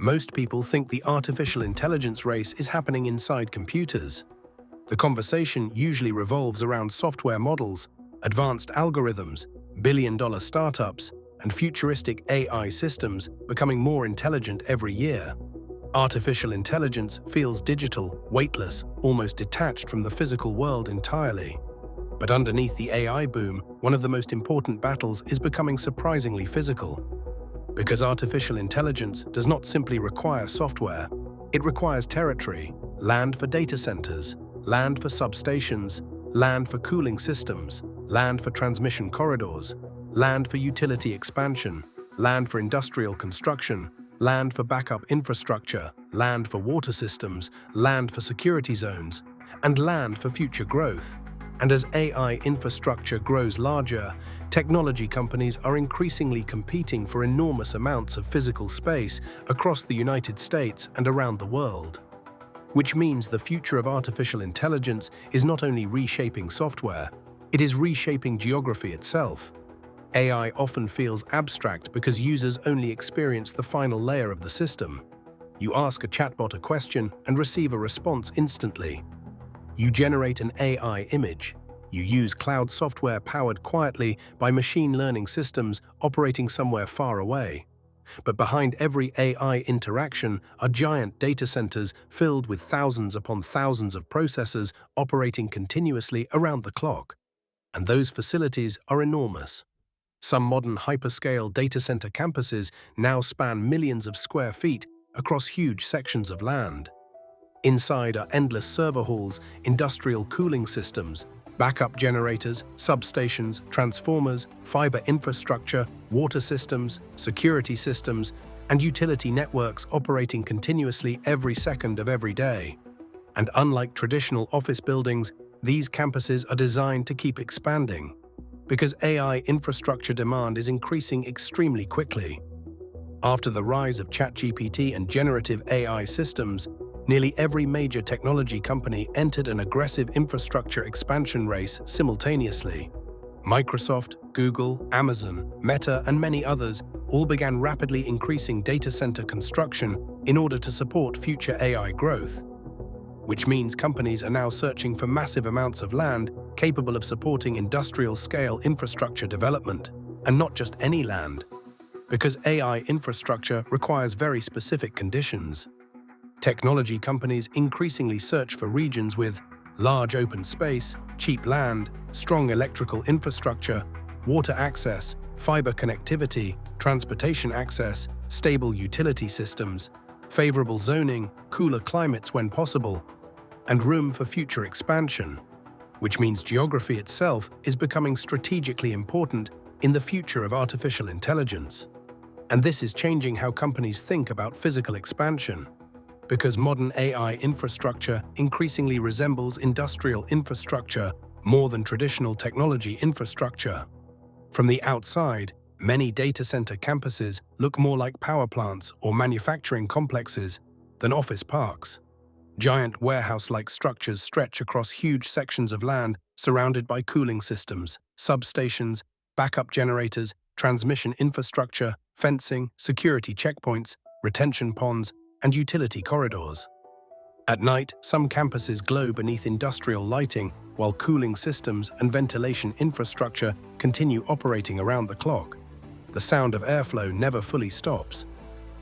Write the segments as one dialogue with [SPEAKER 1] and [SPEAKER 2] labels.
[SPEAKER 1] Most people think the artificial intelligence race is happening inside computers. The conversation usually revolves around software models, advanced algorithms, billion-dollar startups, and futuristic AI systems becoming more intelligent every year. Artificial intelligence feels digital, weightless, almost detached from the physical world entirely. But underneath the AI boom, one of the most important battles is becoming surprisingly physical. Because artificial intelligence does not simply require software, it requires territory, land for data centers, land for substations, land for cooling systems, land for transmission corridors, land for utility expansion, land for industrial construction, land for backup infrastructure, land for water systems, land for security zones, and land for future growth. And as AI infrastructure grows larger, technology companies are increasingly competing for enormous amounts of physical space across the United States and around the world. Which means the future of artificial intelligence is not only reshaping software, it is reshaping geography itself. AI often feels abstract because users only experience the final layer of the system. You ask a chatbot a question and receive a response instantly. You generate an AI image. You use cloud software powered quietly by machine learning systems operating somewhere far away. But behind every AI interaction are giant data centers filled with thousands upon thousands of processors operating continuously around the clock. And those facilities are enormous. Some modern hyperscale data center campuses now span millions of square feet across huge sections of land. Inside are endless server halls, industrial cooling systems, backup generators, substations, transformers, fiber infrastructure, water systems, security systems, and utility networks operating continuously every second of every day. And unlike traditional office buildings, these campuses are designed to keep expanding, because AI infrastructure demand is increasing extremely quickly. After the rise of ChatGPT and generative AI systems, nearly every major technology company entered an aggressive infrastructure expansion race simultaneously. Microsoft, Google, Amazon, Meta, and many others all began rapidly increasing data center construction in order to support future AI growth. Which means companies are now searching for massive amounts of land capable of supporting industrial-scale infrastructure development, and not just any land, because AI infrastructure requires very specific conditions. Technology companies increasingly search for regions with large open space, cheap land, strong electrical infrastructure, water access, fiber connectivity, transportation access, stable utility systems, favorable zoning, cooler climates when possible, and room for future expansion, which means geography itself is becoming strategically important in the future of artificial intelligence. And this is changing how companies think about physical expansion, because modern AI infrastructure increasingly resembles industrial infrastructure more than traditional technology infrastructure. From the outside, many data center campuses look more like power plants or manufacturing complexes than office parks. Giant warehouse-like structures stretch across huge sections of land surrounded by cooling systems, substations, backup generators, transmission infrastructure, fencing, security checkpoints, retention ponds, and utility corridors. At night, some campuses glow beneath industrial lighting, while cooling systems and ventilation infrastructure continue operating around the clock. The sound of airflow never fully stops.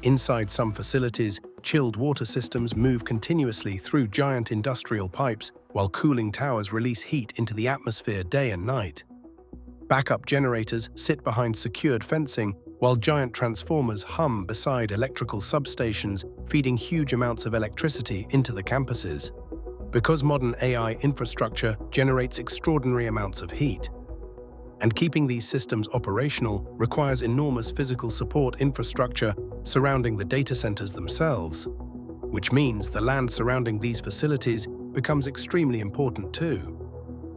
[SPEAKER 1] Inside some facilities, chilled water systems move continuously through giant industrial pipes, while cooling towers release heat into the atmosphere day and night. Backup generators sit behind secured fencing, while giant transformers hum beside electrical substations, feeding huge amounts of electricity into the campuses. Because modern AI infrastructure generates extraordinary amounts of heat. And keeping these systems operational requires enormous physical support infrastructure surrounding the data centers themselves, which means the land surrounding these facilities becomes extremely important too.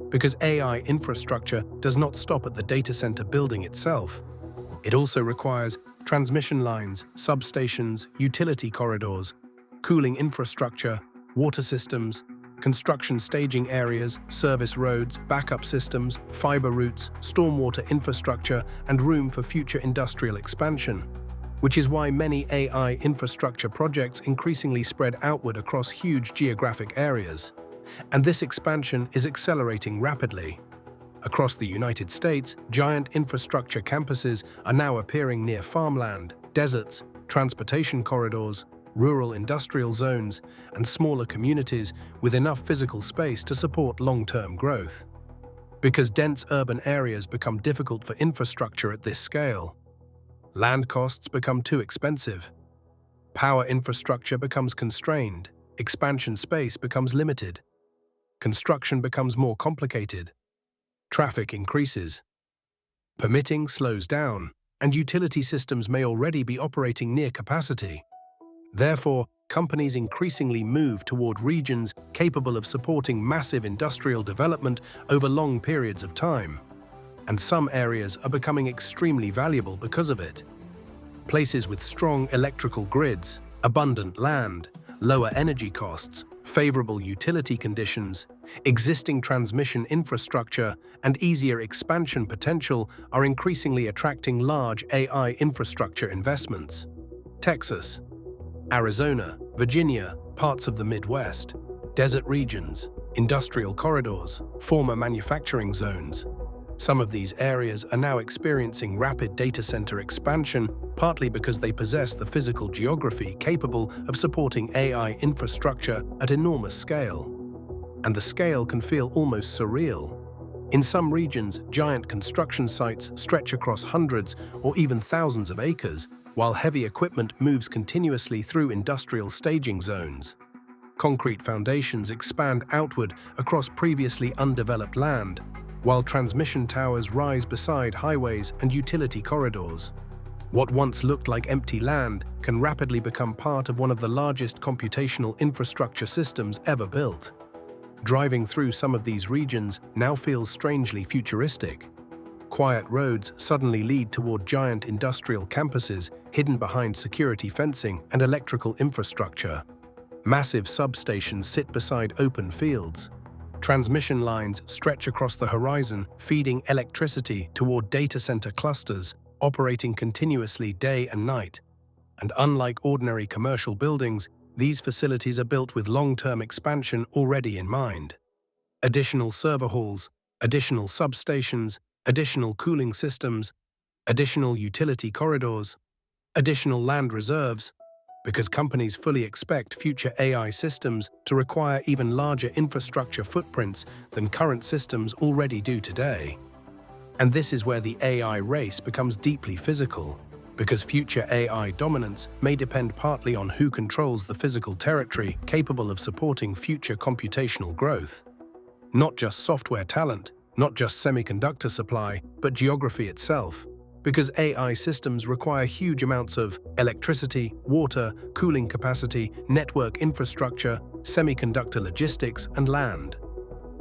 [SPEAKER 1] Because AI infrastructure does not stop at the data center building itself. It also requires transmission lines, substations, utility corridors, cooling infrastructure, water systems, construction staging areas, service roads, backup systems, fiber routes, stormwater infrastructure, and room for future industrial expansion. which is why many AI infrastructure projects increasingly spread outward across huge geographic areas. And this expansion is accelerating rapidly. Across the United States, giant infrastructure campuses are now appearing near farmland, deserts, transportation corridors, rural industrial zones, and smaller communities with enough physical space to support long-term growth. Because dense urban areas become difficult for infrastructure at this scale, land costs become too expensive, power infrastructure becomes constrained, expansion space becomes limited, construction becomes more complicated, traffic increases, permitting slows down, and utility systems may already be operating near capacity. Therefore, companies increasingly move toward regions capable of supporting massive industrial development over long periods of time. And some areas are becoming extremely valuable because of it. Places with strong electrical grids, abundant land, lower energy costs, favorable utility conditions, existing transmission infrastructure, and easier expansion potential are increasingly attracting large AI infrastructure investments. Texas, Arizona, Virginia, parts of the Midwest, desert regions, industrial corridors, former manufacturing zones. Some of these areas are now experiencing rapid data center expansion, partly because they possess the physical geography capable of supporting AI infrastructure at enormous scale. And the scale can feel almost surreal. In some regions, giant construction sites stretch across hundreds or even thousands of acres, while heavy equipment moves continuously through industrial staging zones. Concrete foundations expand outward across previously undeveloped land, while transmission towers rise beside highways and utility corridors. What once looked like empty land can rapidly become part of one of the largest computational infrastructure systems ever built. Driving through some of these regions now feels strangely futuristic. Quiet roads suddenly lead toward giant industrial campuses hidden behind security fencing and electrical infrastructure. Massive substations sit beside open fields. Transmission lines stretch across the horizon, feeding electricity toward data center clusters, operating continuously day and night. And unlike ordinary commercial buildings, these facilities are built with long-term expansion already in mind. Additional server halls, additional substations, additional cooling systems, additional utility corridors, additional land reserves, because companies fully expect future AI systems to require even larger infrastructure footprints than current systems already do today. And this is where the AI race becomes deeply physical, because future AI dominance may depend partly on who controls the physical territory capable of supporting future computational growth. Not just software talent, not just semiconductor supply, but geography itself. Because AI systems require huge amounts of electricity, water, cooling capacity, network infrastructure, semiconductor logistics, and land.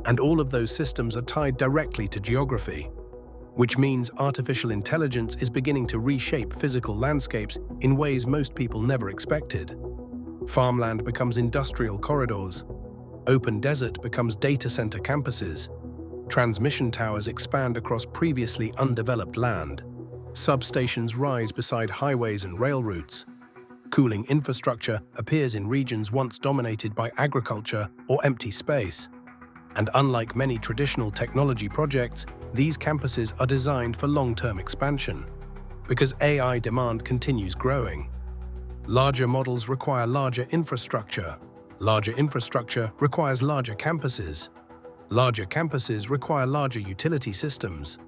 [SPEAKER 1] And all of those systems are tied directly to geography, which means artificial intelligence is beginning to reshape physical landscapes in ways most people never expected. Farmland becomes industrial corridors. Open desert becomes data center campuses. Transmission towers expand across previously undeveloped land. Substations rise beside highways and rail routes. Cooling infrastructure appears in regions once dominated by agriculture or empty space. And unlike many traditional technology projects, these campuses are designed for long-term expansion, because AI demand continues growing. Larger models require larger infrastructure. Larger infrastructure requires larger campuses. Larger campuses require larger utility systems.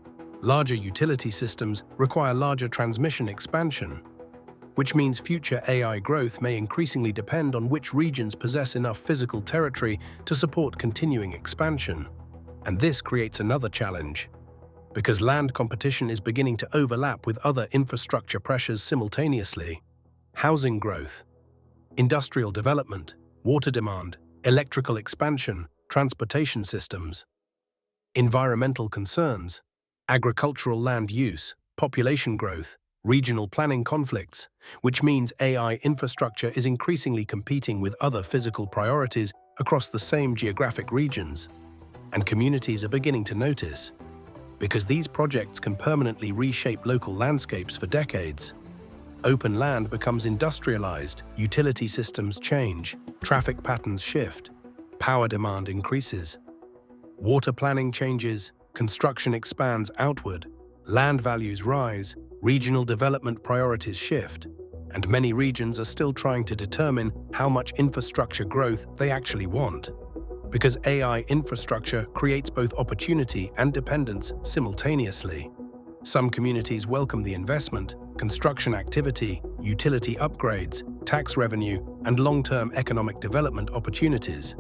[SPEAKER 1] Larger utility systems require larger transmission expansion, which means future AI growth may increasingly depend on which regions possess enough physical territory to support continuing expansion. And this creates another challenge, because land competition is beginning to overlap with other infrastructure pressures simultaneously. Housing growth, industrial development, water demand, electrical expansion, transportation systems, environmental concerns, agricultural land use, population growth, regional planning conflicts, which means AI infrastructure is increasingly competing with other physical priorities across the same geographic regions. And communities are beginning to notice, because these projects can permanently reshape local landscapes for decades. Open land becomes industrialized, utility systems change, traffic patterns shift, power demand increases. Water planning changes, construction expands outward, land values rise, regional development priorities shift, and many regions are still trying to determine how much infrastructure growth they actually want. Because AI infrastructure creates both opportunity and dependence simultaneously. Some communities welcome the investment, construction activity, utility upgrades, tax revenue, and long-term economic development opportunities.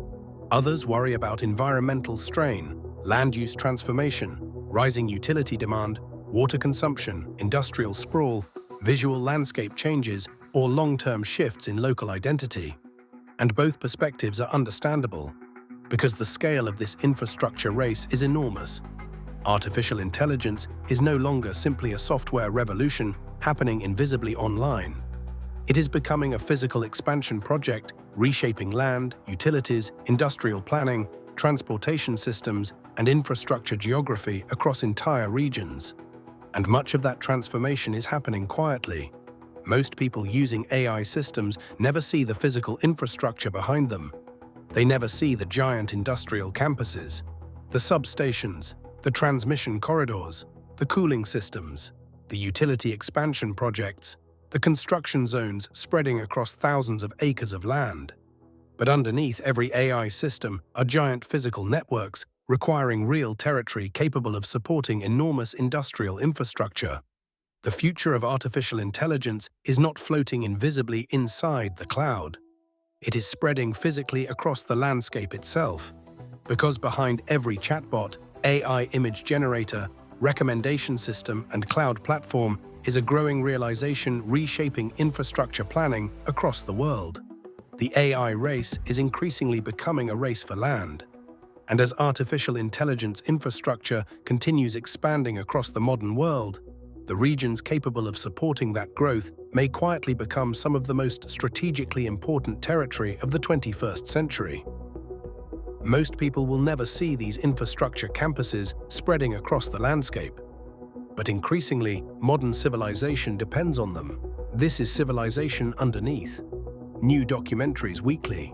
[SPEAKER 1] Others worry about environmental strain, land use transformation, rising utility demand, water consumption, industrial sprawl, visual landscape changes, or long-term shifts in local identity. And both perspectives are understandable, because the scale of this infrastructure race is enormous. Artificial intelligence is no longer simply a software revolution happening invisibly online. It is becoming a physical expansion project, reshaping land, utilities, industrial planning, transportation systems, and infrastructure geography across entire regions. And much of that transformation is happening quietly. Most people using AI systems never see the physical infrastructure behind them. They never see the giant industrial campuses, the substations, the transmission corridors, the cooling systems, the utility expansion projects, the construction zones spreading across thousands of acres of land. But underneath every AI system are giant physical networks requiring real territory capable of supporting enormous industrial infrastructure. The future of artificial intelligence is not floating invisibly inside the cloud. It is spreading physically across the landscape itself. Because behind every chatbot, AI image generator, recommendation system, and cloud platform is a growing realization reshaping infrastructure planning across the world. The AI race is increasingly becoming a race for land. And as artificial intelligence infrastructure continues expanding across the modern world, the regions capable of supporting that growth may quietly become some of the most strategically important territory of the 21st century. Most people will never see these infrastructure campuses spreading across the landscape. But increasingly, modern civilization depends on them. This is civilization underneath. New documentaries weekly.